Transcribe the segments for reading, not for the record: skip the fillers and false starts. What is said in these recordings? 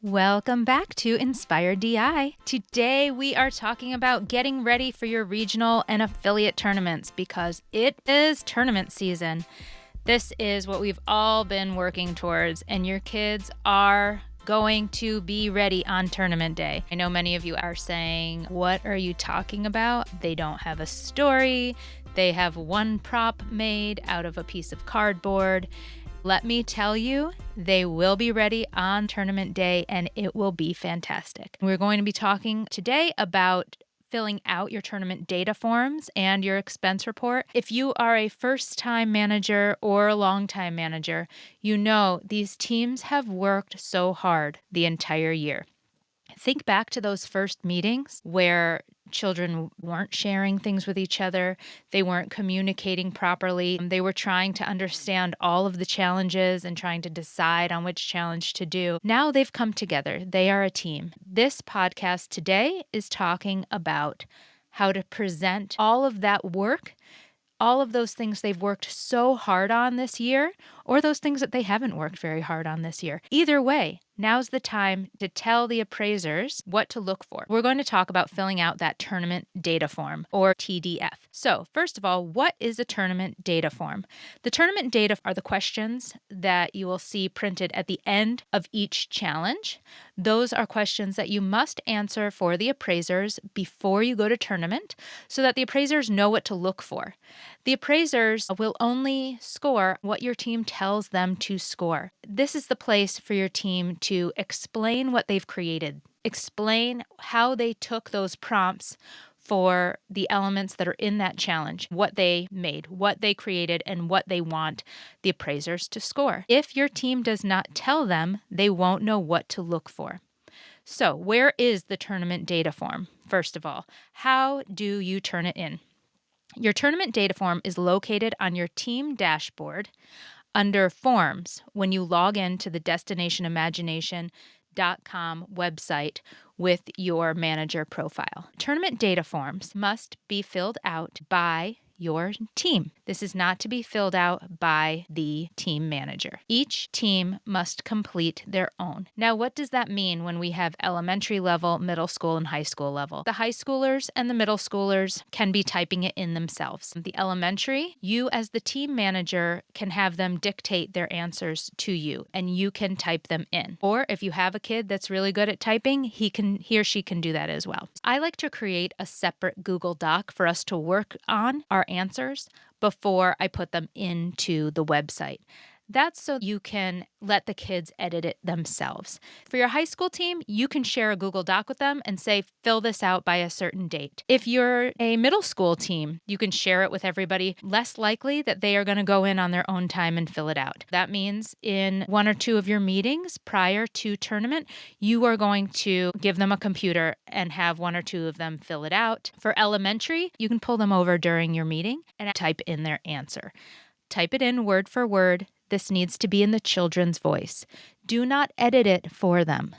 Welcome back to Inspired DI. Today we are talking about getting ready for your regional and affiliate tournaments because it is tournament season. This is what we've all been working towards, and your kids are going to be ready on tournament day. I know many of you are saying, what are you talking about? They don't have a story. They have one prop made out of a piece of cardboard. Let me tell you, they will be ready on tournament day and it will be fantastic. We're going to be talking today about filling out your tournament data forms and your expense report. If you are a first-time manager or a long-time manager, you know these teams have worked so hard the entire year. Think back to those first meetings where children weren't sharing things with each other. They weren't communicating properly. They were trying to understand all of the challenges and trying to decide on which challenge to do. Now they've come together. They are a team. This podcast today is talking about how to present all of that work, all of those things they've worked so hard on this year, or those things that they haven't worked very hard on this year. Either way, now's the time to tell the appraisers what to look for. We're going to talk about filling out that tournament data form, or TDF. So first of all, what is a tournament data form? The tournament data are the questions that you will see printed at the end of each challenge. Those are questions that you must answer for the appraisers before you go to tournament so that the appraisers know what to look for. The appraisers will only score what your team tells them to score. This is the place for your team to explain what they've created, explain how they took those prompts for the elements that are in that challenge, what they made, what they created, and what they want the appraisers to score. If your team does not tell them, they won't know what to look for. So, where is the tournament data form? First of all, how do you turn it in? Your tournament data form is located on your team dashboard under Forms when you log in to the destinationimagination.com website with your manager profile. Tournament data forms must be filled out by your team. This is not to be filled out by the team manager. Each team must complete their own. Now, what does that mean when we have elementary level, middle school, and high school level? The high schoolers and the middle schoolers can be typing it in themselves. The elementary, you as the team manager can have them dictate their answers to you and you can type them in. Or if you have a kid that's really good at typing, he or she can do that as well. I like to create a separate Google Doc for us to work on our answers before I put them into the website. That's so you can let the kids edit it themselves. For your high school team, you can share a Google Doc with them and say, fill this out by a certain date. If you're a middle school team, you can share it with everybody. Less likely that they are going to go in on their own time and fill it out. That means in one or two of your meetings prior to tournament, you are going to give them a computer and have one or two of them fill it out. For elementary, you can pull them over during your meeting and type in their answer. Type it in word for word. This needs to be in the children's voice. Do not edit it for them.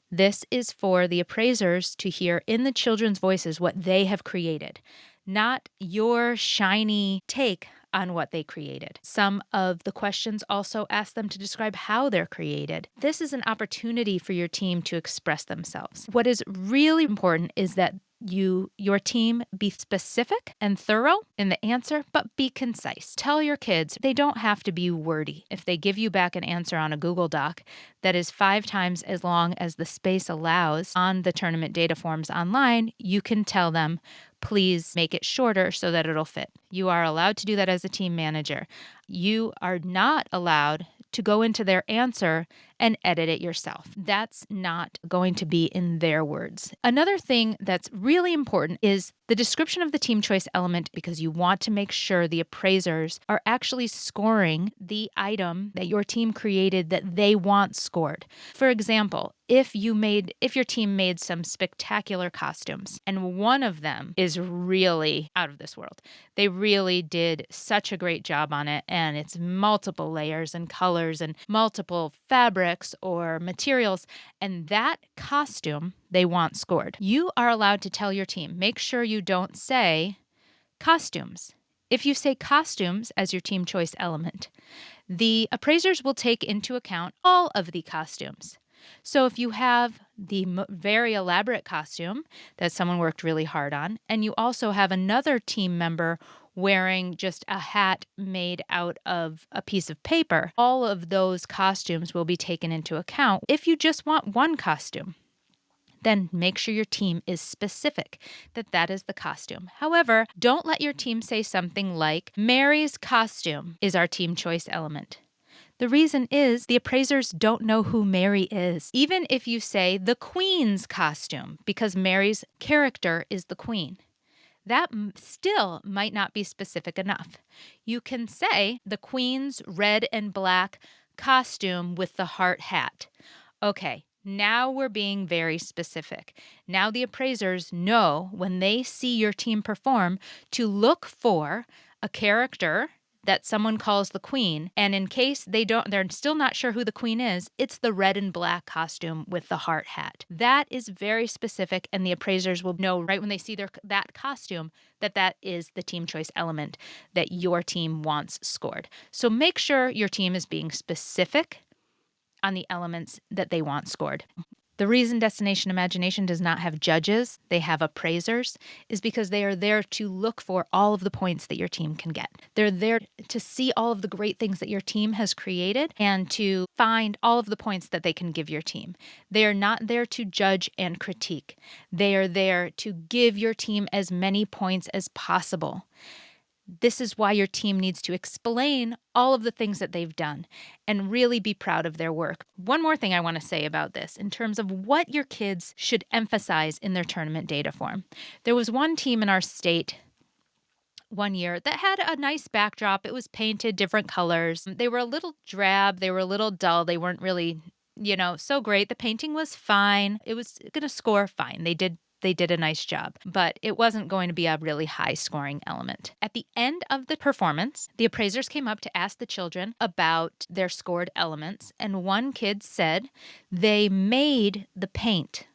This is for the appraisers to hear in the children's voices what they have created, not your shiny take on what they created. Some of the questions also ask them to describe how they're created. This is an opportunity for your team to express themselves. What is really important is that your team be specific and thorough in the answer, but be concise. Tell your kids they don't have to be wordy. If they give you back an answer on a Google Doc that is 5 times as long as the space allows on the tournament data forms online, you can tell them, please make it shorter so that it'll fit. You are allowed to do that as a team manager. You are not allowed to go into their answer and edit it yourself. That's not going to be in their words. Another thing that's really important is the description of the team choice element, because you want to make sure the appraisers are actually scoring the item that your team created that they want scored. For example, if your team made some spectacular costumes and one of them is really out of this world, they really did such a great job on it and it's multiple layers and colors and multiple fabrics or materials, and that costume they want scored. You are allowed to tell your team, make sure you don't say costumes. If you say costumes as your team choice element, the appraisers will take into account all of the costumes. So if you have the very elaborate costume that someone worked really hard on, and you also have another team member wearing just a hat made out of a piece of paper, all of those costumes will be taken into account. If you just want one costume, then make sure your team is specific that that is the costume. However, don't let your team say something like, Mary's costume is our team choice element. The reason is the appraisers don't know who Mary is. Even if you say the Queen's costume, because Mary's character is the Queen, that still might not be specific enough. You can say the Queen's red and black costume with the heart hat. Okay, now we're being very specific. Now the appraisers know when they see your team perform to look for a character that someone calls the Queen, and in case they're still not sure who the Queen is, it's the red and black costume with the heart hat. That is very specific, and the appraisers will know right when they see that costume that that is the team choice element that your team wants scored. So make sure your team is being specific on the elements that they want scored. The reason Destination Imagination does not have judges, they have appraisers, is because they are there to look for all of the points that your team can get. They're there to see all of the great things that your team has created and to find all of the points that they can give your team. They are not there to judge and critique. They are there to give your team as many points as possible. This is why your team needs to explain all of the things that they've done and really be proud of their work. One more thing I want to say about this in terms of what your kids should emphasize in their tournament data form. There was one team in our state one year that had a nice backdrop. It was painted different colors. They were a little drab. They were a little dull. They weren't really, so great. The painting was fine. It was going to score fine. They did a nice job, but it wasn't going to be a really high scoring element. At the end of the performance, the appraisers came up to ask the children about their scored elements, and one kid said they made the paint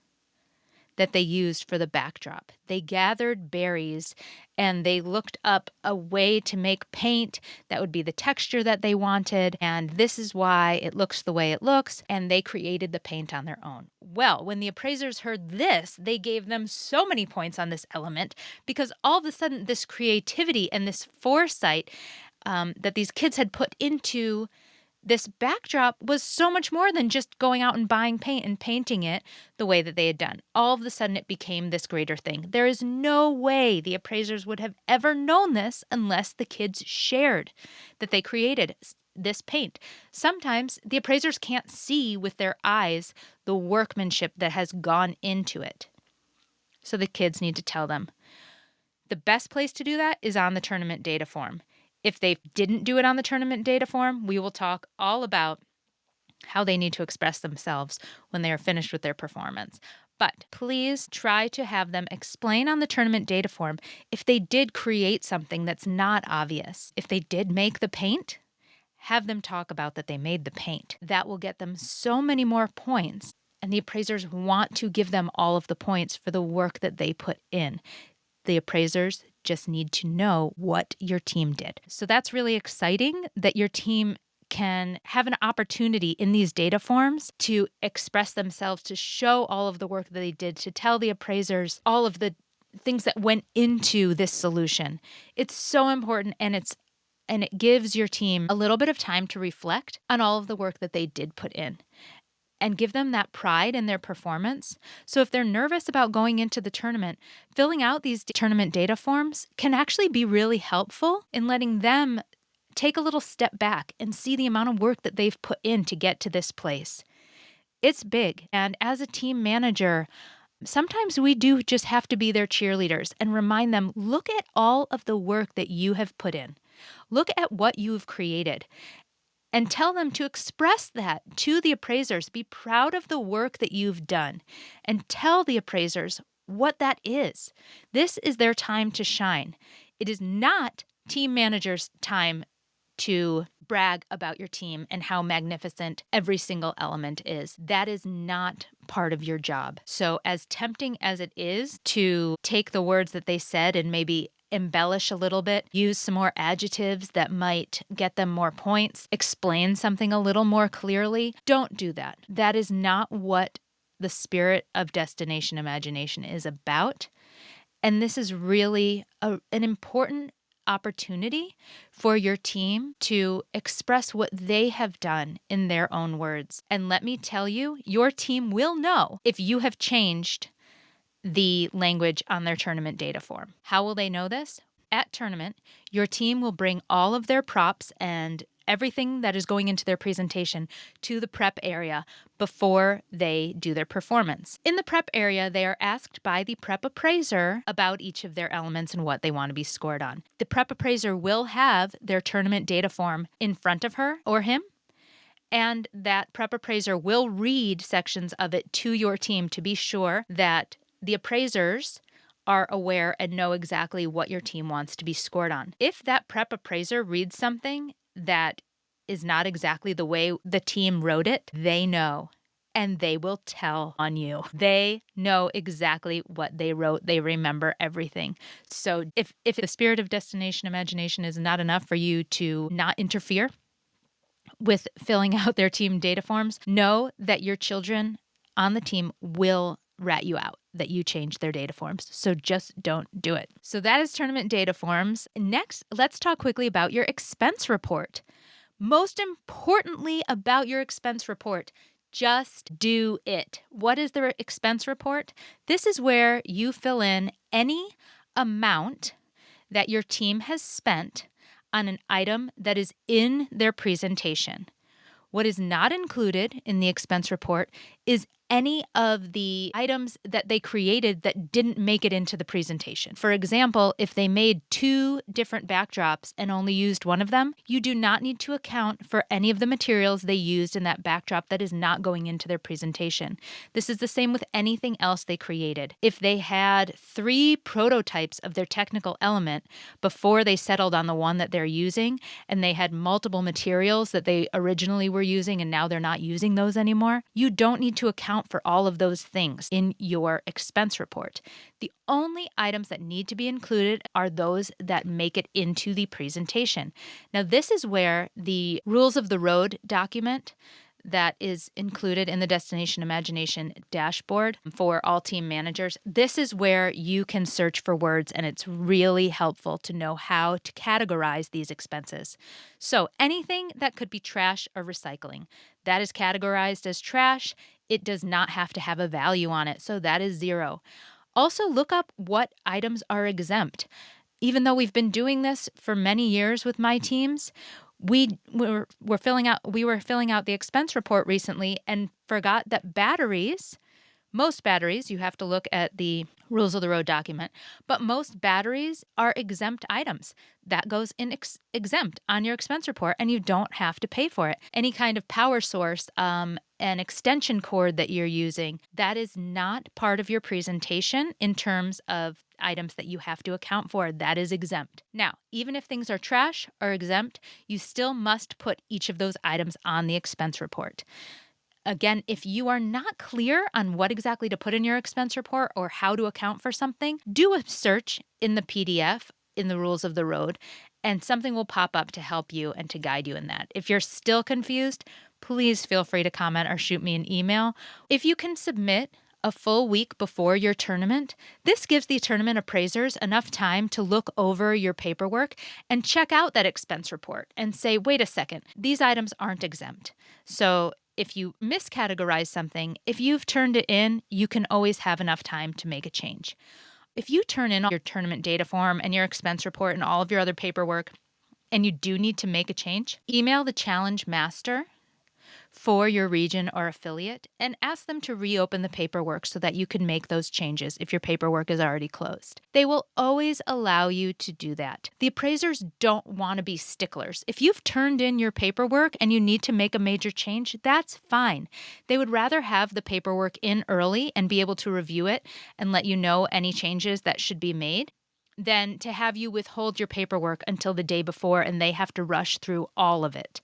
that they used for the backdrop. They gathered berries and they looked up a way to make paint that would be the texture that they wanted. And this is why it looks the way it looks. And they created the paint on their own. Well, when the appraisers heard this, they gave them so many points on this element because all of a sudden this creativity and this foresight that these kids had put into this backdrop was so much more than just going out and buying paint and painting it the way that they had done. All of a sudden, it became this greater thing. There is no way the appraisers would have ever known this unless the kids shared that they created this paint. Sometimes the appraisers can't see with their eyes the workmanship that has gone into it. So the kids need to tell them. The best place to do that is on the tournament data form. If they didn't do it on the tournament data form, we will talk all about how they need to express themselves when they are finished with their performance. But please try to have them explain on the tournament data form if they did create something that's not obvious. If they did make the paint, have them talk about that they made the paint. That will get them so many more points. And the appraisers want to give them all of the points for the work that they put in. The appraisers just need to know what your team did. So that's really exciting that your team can have an opportunity in these data forms to express themselves, to show all of the work that they did, to tell the appraisers all of the things that went into this solution. It's so important, and it gives your team a little bit of time to reflect on all of the work that they did put in and give them that pride in their performance. So if they're nervous about going into the tournament, filling out these tournament data forms can actually be really helpful in letting them take a little step back and see the amount of work that they've put in to get to this place. It's big. And as a team manager, sometimes we do just have to be their cheerleaders and remind them, look at all of the work that you have put in. Look at what you've created. And tell them to express that to the appraisers. Be proud of the work that you've done and tell the appraisers what that is. This is their time to shine. It is not team managers' time to brag about your team and how magnificent every single element is. That is not part of your job. So as tempting as it is to take the words that they said and maybe embellish a little bit, use some more adjectives that might get them more points, explain something a little more clearly. Don't do that. That is not what the spirit of Destination Imagination is about. And this is really an important opportunity for your team to express what they have done in their own words. And let me tell you, your team will know if you have changed the language on their tournament data form. How will they know this? At tournament, your team will bring all of their props and everything that is going into their presentation to the prep area before they do their performance. In the prep area, they are asked by the prep appraiser about each of their elements and what they want to be scored on. The prep appraiser will have their tournament data form in front of her or him, and that prep appraiser will read sections of it to your team to be sure that the appraisers are aware and know exactly what your team wants to be scored on. If that prep appraiser reads something that is not exactly the way the team wrote it, they know, and they will tell on you. They know exactly what they wrote. They remember everything. So if the spirit of Destination Imagination is not enough for you to not interfere with filling out their team data forms, know that your children on the team will rat you out that you changed their data forms. So just don't do it. So that is tournament data forms. Next, let's talk quickly about your expense report. Most importantly about your expense report, just do it. What is the expense report? This is where you fill in any amount that your team has spent on an item that is in their presentation. What is not included in the expense report is any of the items that they created that didn't make it into the presentation. For example, if they made 2 different backdrops and only used one of them, you do not need to account for any of the materials they used in that backdrop that is not going into their presentation. This is the same with anything else they created. If they had 3 prototypes of their technical element before they settled on the one that they're using, and they had multiple materials that they originally were using and now they're not using those anymore, you don't need to account for all of those things in your expense report. The only items that need to be included are those that make it into the presentation. Now, this is where the rules of the road document that is included in the Destination Imagination dashboard for all team managers. This is where you can search for words, and it's really helpful to know how to categorize these expenses. So anything that could be trash or recycling, that is categorized as trash. It does not have to have a value on it, so that is 0. Also, look up what items are exempt. Even though we've been doing this for many years with my teams, we were filling out the expense report recently and forgot that most batteries, you have to look at the rules of the road document, but most batteries are exempt items. That goes in exempt on your expense report, and you don't have to pay for it. Any kind of power source, an extension cord that you're using, that is not part of your presentation in terms of items that you have to account for. That is exempt. Now, even if things are trash or exempt, you still must put each of those items on the expense report. Again, if you are not clear on what exactly to put in your expense report or how to account for something, do a search in the PDF in the rules of the road, and something will pop up to help you and to guide you in that. If you're still confused, please feel free to comment or shoot me an email. If you can submit a full week before your tournament, this gives the tournament appraisers enough time to look over your paperwork and check out that expense report and say, wait a second, these items aren't exempt. So if you miscategorize something, if you've turned it in, you can always have enough time to make a change. If you turn in your tournament data form and your expense report and all of your other paperwork, and you do need to make a change, email the challenge master for your region or affiliate and ask them to reopen the paperwork so that you can make those changes if your paperwork is already closed. They will always allow you to do that. The appraisers don't want to be sticklers. If you've turned in your paperwork and you need to make a major change, that's fine. They would rather have the paperwork in early and be able to review it and let you know any changes that should be made than to have you withhold your paperwork until the day before and they have to rush through all of it.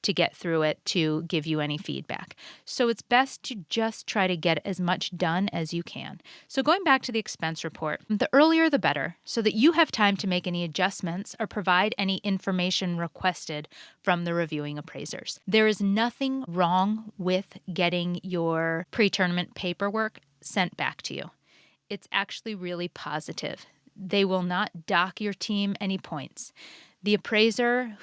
to get through it to give you any feedback. So it's best to just try to get as much done as you can. So going back to the expense report, the earlier the better, so that you have time to make any adjustments or provide any information requested from the reviewing appraisers. There is nothing wrong with getting your pre-tournament paperwork sent back to you. It's actually really positive. They will not dock your team any points. The appraisers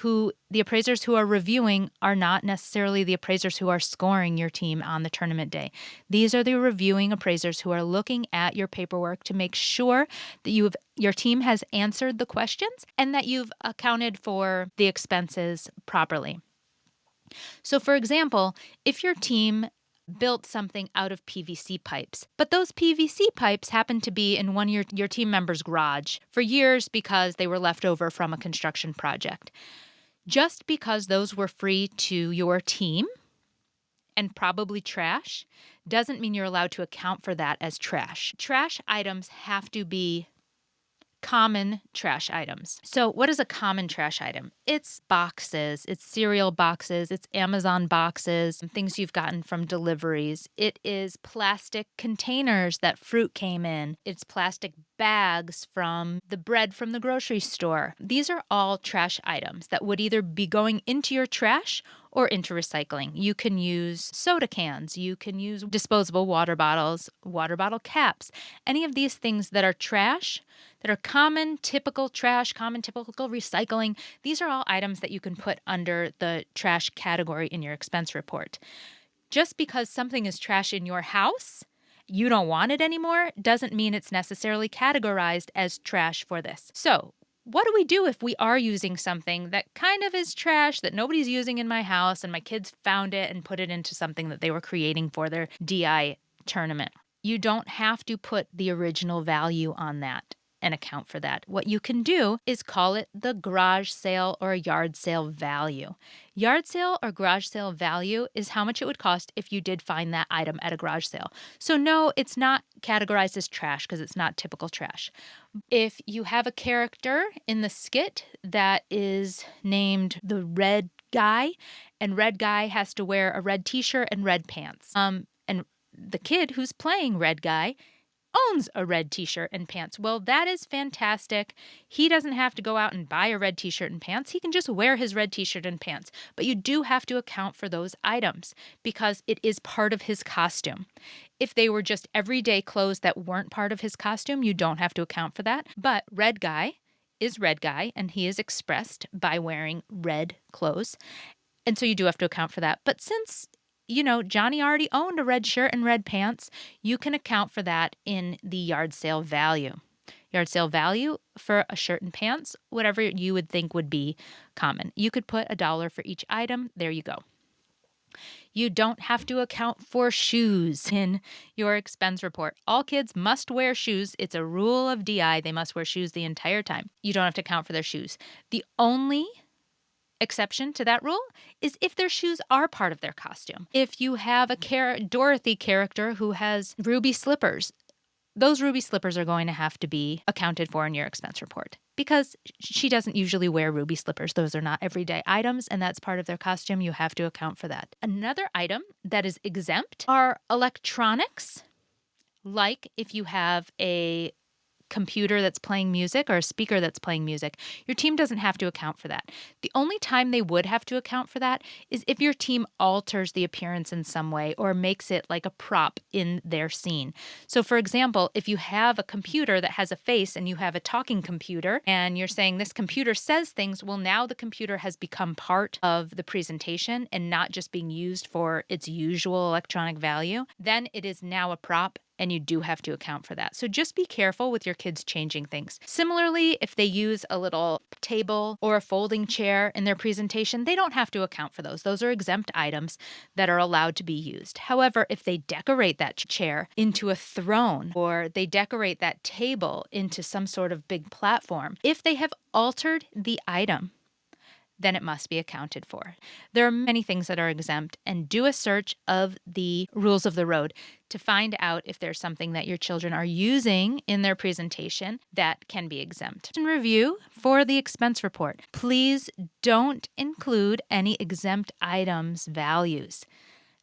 who are reviewing are not necessarily the appraisers who are scoring your team on the tournament day. These are the reviewing appraisers who are looking at your paperwork to make sure that your team has answered the questions and that you've accounted for the expenses properly. So, for example, if your team built something out of PVC pipes, but those PVC pipes happened to be in one of your team members' garage for years because they were left over from a construction project. Just because those were free to your team and probably trash doesn't mean you're allowed to account for that as trash. Trash items have to be common trash items. So what is a common trash item? It's boxes, it's cereal boxes, it's Amazon boxes, things you've gotten from deliveries. It is plastic containers that fruit came in. It's plastic bags from the bread from the grocery store. These are all trash items that would either be going into your trash or into recycling. You can use soda cans, you can use disposable water bottles, water bottle caps, any of these things that are trash, that are common, typical trash, common, typical recycling. These are all items that you can put under the trash category in your expense report. Just because something is trash in your house, you don't want it anymore, doesn't mean it's necessarily categorized as trash for this. So, what do we do if we are using something that kind of is trash that nobody's using in my house and my kids found it and put it into something that they were creating for their DI tournament? You don't have to put the original value on that and account for that. What you can do is call it the garage sale or yard sale value. Yard sale or garage sale value is how much it would cost if you did find that item at a garage sale. So no, it's not categorized as trash because it's not typical trash. If you have a character in the skit that is named the Red Guy, and Red Guy has to wear a red t-shirt and red pants, and the kid who's playing Red Guy owns a red t-shirt and pants. Well, that is fantastic. He doesn't have to go out and buy a red t-shirt and pants. He can just wear his red t-shirt and pants. But you do have to account for those items because it is part of his costume. If they were just everyday clothes that weren't part of his costume, you don't have to account for that. But Red Guy is Red Guy, and he is expressed by wearing red clothes. And so you do have to account for that. But since Johnny already owned a red shirt and red pants, you can account for that in the yard sale value. Yard sale value for a shirt and pants, whatever you would think would be common. You could put $1 for each item. There you go. You don't have to account for shoes in your expense report. All kids must wear shoes. It's a rule of DI. They must wear shoes the entire time. You don't have to account for their shoes. The only exception to that rule is if their shoes are part of their costume. If you have a Dorothy character who has ruby slippers, those ruby slippers are going to have to be accounted for in your expense report because she doesn't usually wear ruby slippers. Those are not everyday items, and that's part of their costume. You have to account for that. Another item that is exempt are electronics, like if you have a computer that's playing music or a speaker that's playing music. Your team doesn't have to account for that. The only time they would have to account for that is if your team alters the appearance in some way or makes it like a prop in their scene. So for example, if you have a computer that has a face and you have a talking computer and you're saying this computer says things, well, now the computer has become part of the presentation and not just being used for its usual electronic value, then it is now a prop. And you do have to account for that. So just be careful with your kids changing things. Similarly, if they use a little table or a folding chair in their presentation, they don't have to account for those. Those are exempt items that are allowed to be used. However, if they decorate that chair into a throne or they decorate that table into some sort of big platform, if they have altered the item, then it must be accounted for. There are many things that are exempt, and do a search of the rules of the road to find out if there's something that your children are using in their presentation that can be exempt. And review for the expense report. Please don't include any exempt items values.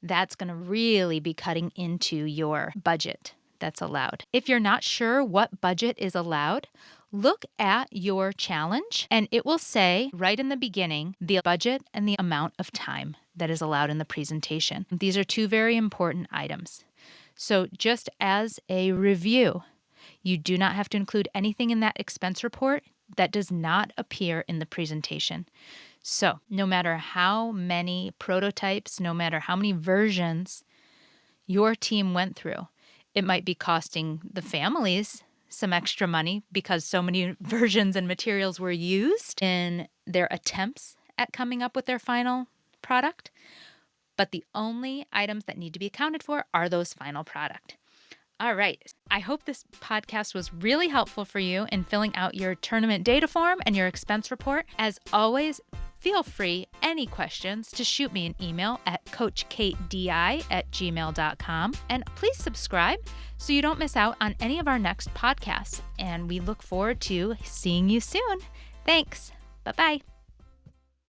That's going to really be cutting into your budget that's allowed. If you're not sure what budget is allowed, look at your challenge and it will say right in the beginning the budget and the amount of time that is allowed in the presentation. These are two very important items. So just as a review, you do not have to include anything in that expense report that does not appear in the presentation. So no matter how many prototypes, no matter how many versions your team went through, it might be costing the families some extra money because so many versions and materials were used in their attempts at coming up with their final product. But the only items that need to be accounted for are those final product. All right. I hope this podcast was really helpful for you in filling out your tournament data form and your expense report. As always, feel free, any questions, to shoot me an email at coachkatedi@gmail.com. And please subscribe so you don't miss out on any of our next podcasts. And we look forward to seeing you soon. Thanks. Bye-bye.